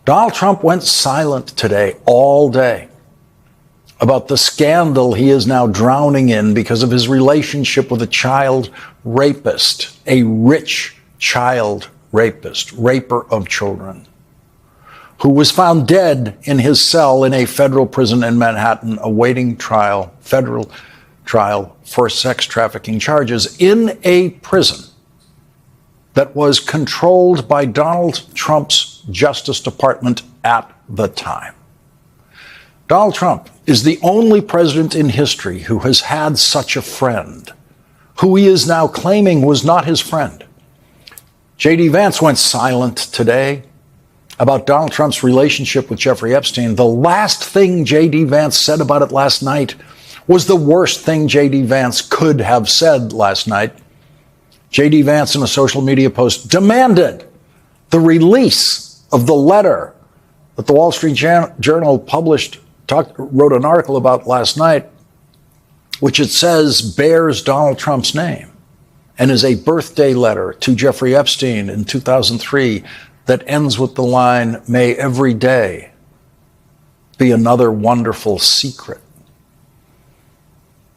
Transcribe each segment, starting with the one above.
Donald Trump went silent today, all day, about the scandal he is now drowning in because of his relationship with a child rapist, a rich child rapist, raper of children, who was found dead in his cell in a federal prison in Manhattan awaiting trial, federal trial for sex trafficking charges in a prison that was controlled by Donald Trump's Justice Department at the time. Donald Trump is the only president in history who has had such a friend, who he is now claiming was not his friend. J.D. Vance went silent today about Donald Trump's relationship with Jeffrey Epstein. The last thing J.D. Vance said about it last night was the worst thing J.D. Vance could have said last night. J.D. Vance, in a social media post, demanded the release of the letter that the Wall Street Journal wrote an article about last night, which it says bears Donald Trump's name and is a birthday letter to Jeffrey Epstein in 2003 that ends with the line, "May every day be another wonderful secret."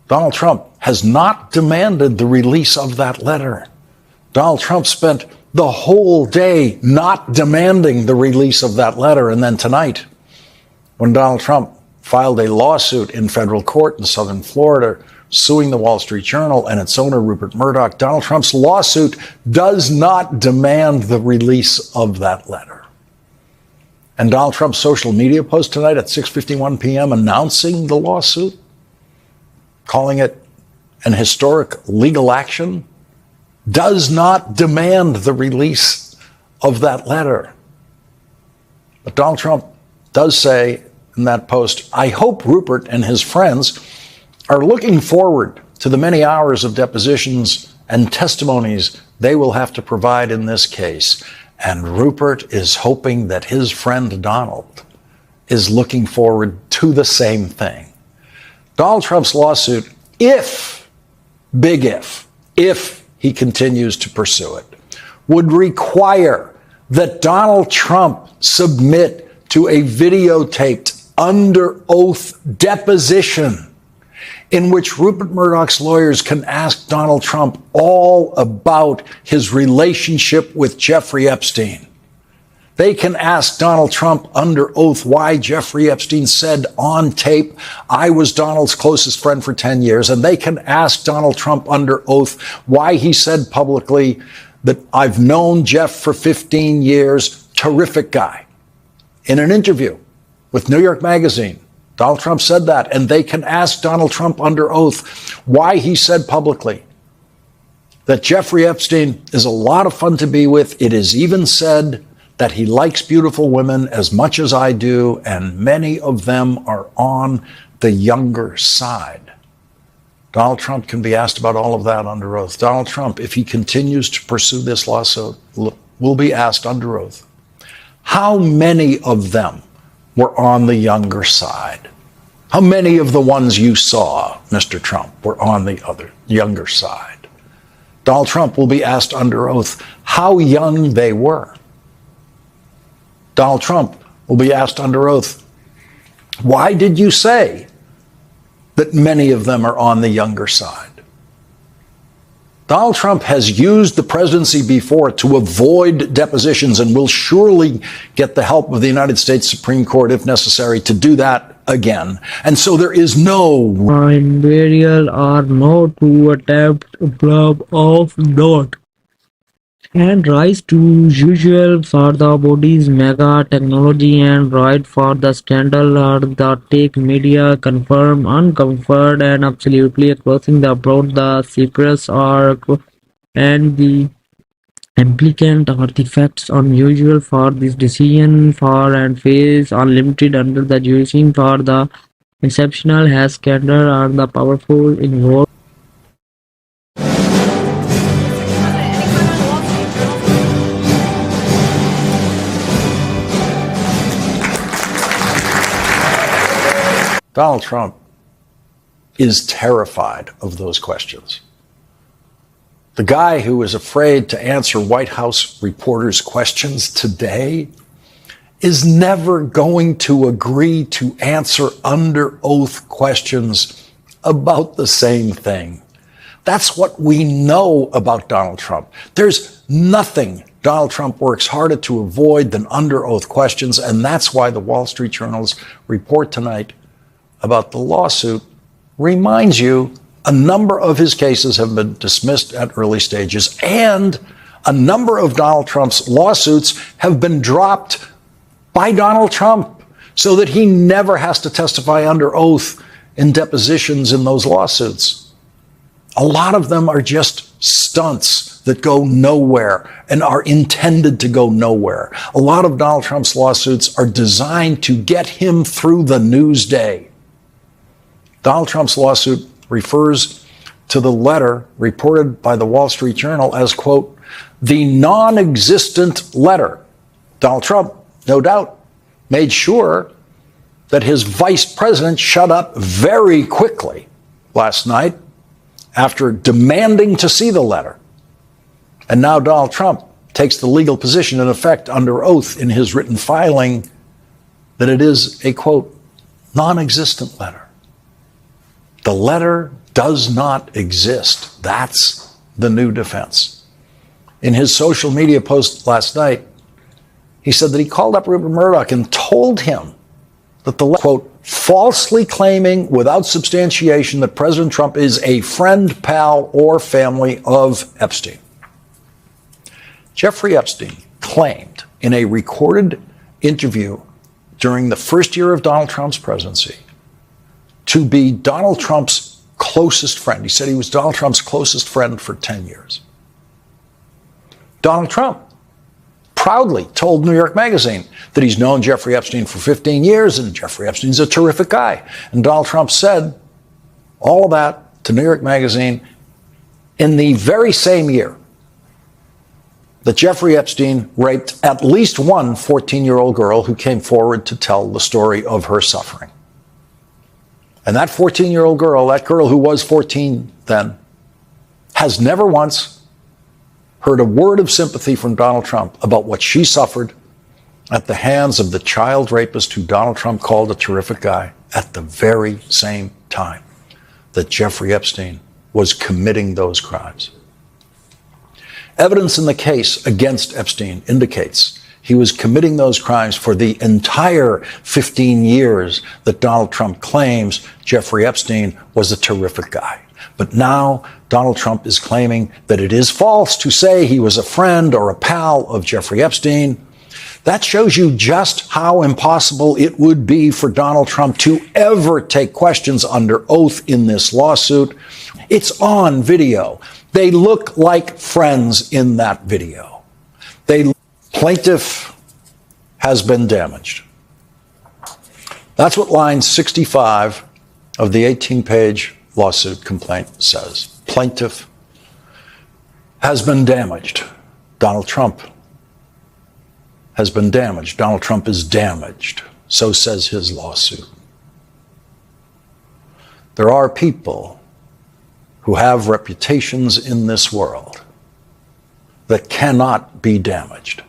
Donald Trump has not demanded the release of that letter. Donald Trump spent the whole day not demanding the release of that letter. And then tonight, when Donald Trump filed a lawsuit in federal court in southern Florida, suing the Wall Street Journal and its owner, Rupert Murdoch, Donald Trump's lawsuit does not demand the release of that letter. And Donald Trump's social media post tonight at 6:51 p.m. announcing the lawsuit, calling it an historic legal action, does not demand the release of that letter. But Donald Trump does say in that post, "I hope Rupert and his friends are looking forward to the many hours of depositions and testimonies they will have to provide in this case." And Rupert is hoping that his friend Donald is looking forward to the same thing. Donald Trump's lawsuit, if he continues to pursue it, would require that Donald Trump submit to a videotaped under oath deposition in which Rupert Murdoch's lawyers can ask Donald Trump all about his relationship with Jeffrey Epstein. They can ask Donald Trump under oath why Jeffrey Epstein said on tape, "I was Donald's closest friend for 10 years." And they can ask Donald Trump under oath why he said publicly that "I've known Jeff for 15 years, terrific guy." In an interview with New York Magazine, Donald Trump said that. And they can ask Donald Trump under oath why he said publicly that Jeffrey Epstein is a lot of fun to be with. It is even said that he likes beautiful women as much as I do, and many of them are on the younger side. Donald Trump can be asked about all of that under oath. Donald Trump, if he continues to pursue this lawsuit, will be asked under oath, how many of them were on the younger side? How many of the ones you saw, Mr. Trump, were on the younger side? Donald Trump will be asked under oath how young they were. Donald Trump will be asked under oath, why did you say that many of them are on the younger side? Donald Trump has used the presidency before to avoid depositions and will surely get the help of the United States Supreme Court, if necessary, to do that again. And so there is no burial or no to attempt blob of not and rise to usual for the body's mega technology and right for the scandal or the tech media confirm unconfirmed and absolutely crossing the broad the secrets are and the implicant artifacts unusual for this decision for and face unlimited under the jurisdiction for the exceptional has scandal are the powerful involved. Donald Trump is terrified of those questions. The guy who is afraid to answer White House reporters' questions today is never going to agree to answer under oath questions about the same thing. That's what we know about Donald Trump. There's nothing Donald Trump works harder to avoid than under oath questions, and that's why the Wall Street Journal's report tonight about the lawsuit reminds you a number of his cases have been dismissed at early stages, and a number of Donald Trump's lawsuits have been dropped by Donald Trump so that he never has to testify under oath in depositions in those lawsuits. A lot of them are just stunts that go nowhere and are intended to go nowhere. A lot of Donald Trump's lawsuits are designed to get him through the news day. Donald Trump's lawsuit refers to the letter reported by the Wall Street Journal as, quote, the non-existent letter. Donald Trump, no doubt, made sure that his vice president shut up very quickly last night after demanding to see the letter. And now Donald Trump takes the legal position in effect under oath in his written filing that it is a, quote, non-existent letter. The letter does not exist. That's the new defense. In his social media post last night, he said that he called up Rupert Murdoch and told him that the letter, quote, falsely claiming without substantiation that President Trump is a friend, pal, or family of Epstein. Jeffrey Epstein claimed in a recorded interview during the first year of Donald Trump's presidency to be Donald Trump's closest friend. He said he was Donald Trump's closest friend for 10 years. Donald Trump proudly told New York Magazine that he's known Jeffrey Epstein for 15 years and Jeffrey Epstein's a terrific guy. And Donald Trump said all of that to New York Magazine in the very same year that Jeffrey Epstein raped at least one 14-year-old girl who came forward to tell the story of her suffering. And that 14-year-old girl, that girl who was 14 then, has never once heard a word of sympathy from Donald Trump about what she suffered at the hands of the child rapist who Donald Trump called a terrific guy at the very same time that Jeffrey Epstein was committing those crimes. Evidence in the case against Epstein indicates he was committing those crimes for the entire 15 years that Donald Trump claims Jeffrey Epstein was a terrific guy. But now Donald Trump is claiming that it is false to say he was a friend or a pal of Jeffrey Epstein. That shows you just how impossible it would be for Donald Trump to ever take questions under oath in this lawsuit. It's on video. They look like friends in that video. Plaintiff has been damaged. That's what line 65 of the 18-page lawsuit complaint says. Plaintiff has been damaged. Donald Trump has been damaged. Donald Trump is damaged. So says his lawsuit. There are people who have reputations in this world that cannot be damaged.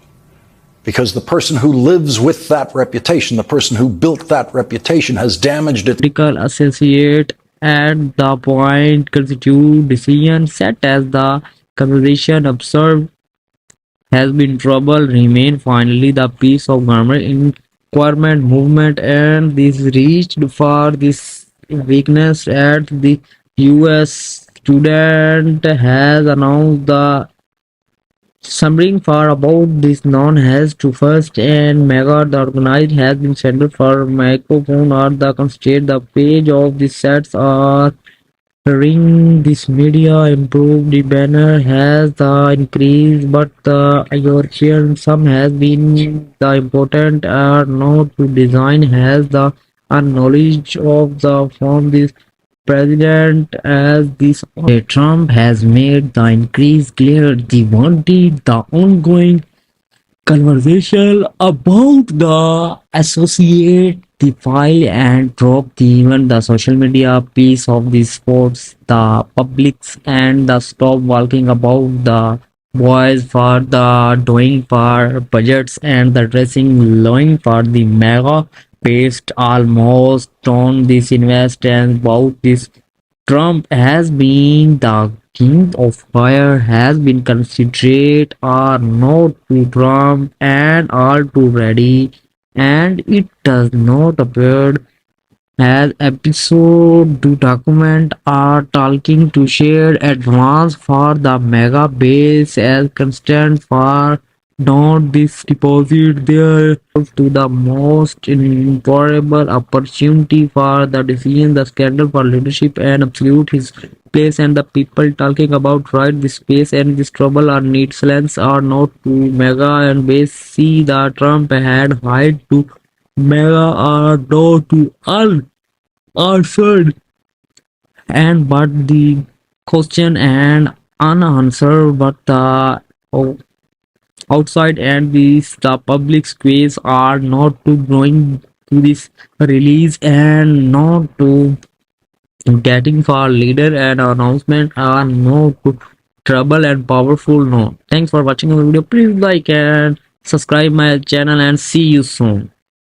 Because the person who lives with that reputation, the person who built that reputation, has damaged it. Medical associate at the point constitute decision set as the conversation observed has been trouble remain finally the piece of government inquirement movement and this reached for this weakness at the US student has announced the summary for about this known as to first and mega the organized has been scheduled for microphone or the constate the page of the sets are ring this media improved the banner has the increase but the European some has been the important are not to design has the knowledge of the from this president as this Trump has made the increase clear the wanted the ongoing conversation about the associate the file and drop the even the social media piece of the sports the publics and the stop walking about the boys for the doing for budgets and the dressing lowing for the mega paste almost on this invest and about this Trump has been the king of fire has been considerate or not to Trump and all too ready and it does not appear as episode to document are talking to share advance for the mega base as constant for not this deposit there to the most improbable opportunity for the decision the scandal for leadership and absolute his place and the people talking about right this space and this trouble are needless are not to mega and base see the Trump had hide to mega are not to all answered and but the question and unanswered but the outside and the public space are not to going to this release and not to getting for leader and announcement are no to trouble and powerful no. Thanks for watching the video. Please like and subscribe my channel and see you soon.